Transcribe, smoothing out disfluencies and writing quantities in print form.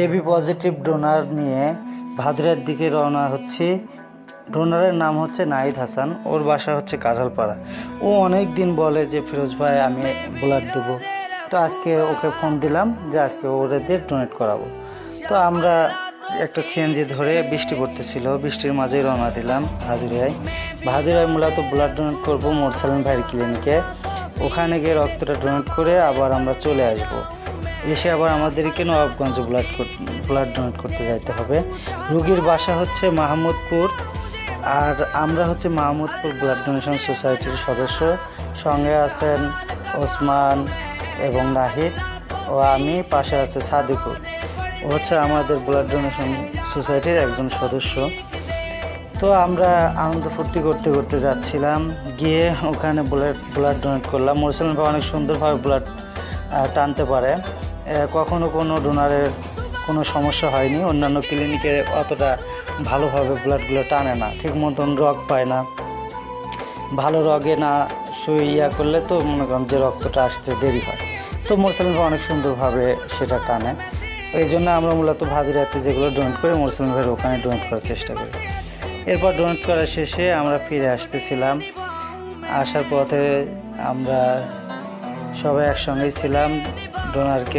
AB positive donor নিয়ে ভাদুরার দিকে রওনা হচ্ছি। ডোনারের নাম হচ্ছে নাহিদ হাসান, ওর বাসা হচ্ছে কাঁঠালপাড়া। ও অনেক দিন বলে যে ফিরোজ ভাই আমি ব্লাড দেবো, তো আজকে ওকে ফোন দিলাম যে আজকে ওদের ডোনেট করাবো। তো আমরা একটা সিএনজি ধরে, বৃষ্টি পড়তেছিল, বৃষ্টির মাঝেই রওনা দিলাম ভাদুরায় মূলত ব্লাড ডোনেট করবো মোরসালিন ভাইয়ের ক্লিনিকে। ওখানে গিয়ে রক্তটা ডোনেট করে আবার আমরা চলে আসব। এসে আবার আমাদেরকে নবাবগঞ্জ ব্লাড ডোনেট করতে যাইতে হবে। রুগীর বাসা হচ্ছে মাহমুদপুর, আর আমরা হচ্ছে মাহমুদপুর ব্লাড ডোনেশন সোসাইটির সদস্য। সঙ্গে আছেন ওসমান এবং নাহিদ, ও আমি, পাশে আছে সাদিকুর, ও হচ্ছে আমাদের ব্লাড ডোনেশন সোসাইটির একজন সদস্য। তো আমরা আনন্দ ফুর্তি করতে করতে যাচ্ছিলাম, গিয়ে ওখানে ব্লাড ডোনেট করলাম। মোরসালিন ভাই অনেক সুন্দরভাবে ব্লাড টানতে পারে, কখনো কোনো ডোনারের কোনো সমস্যা হয়নি। অন্যান্য ক্লিনিকে অতটা ভালোভাবে ব্লাডগুলো টানে না, ঠিক মতন রগ পায় না, ভালো রগে না করলে তো মনে করেন যে রক্তটা আসতে দেরি হয়। তো মোরসালিন ভাই অনেক সুন্দরভাবে সেটা টানে। এই জন্য আমরা মূলত ভাদুরিয়াতে যেগুলো ডোনেট করি মোরসালিন ভাইয়ের ওখানে ডোনেট করার চেষ্টা করি। এরপর ডোনেট করার শেষে আমরা ফিরে আসতেছিলাম। আসার পথে আমরা সবাই একসঙ্গেই ছিলাম। ডোনারকে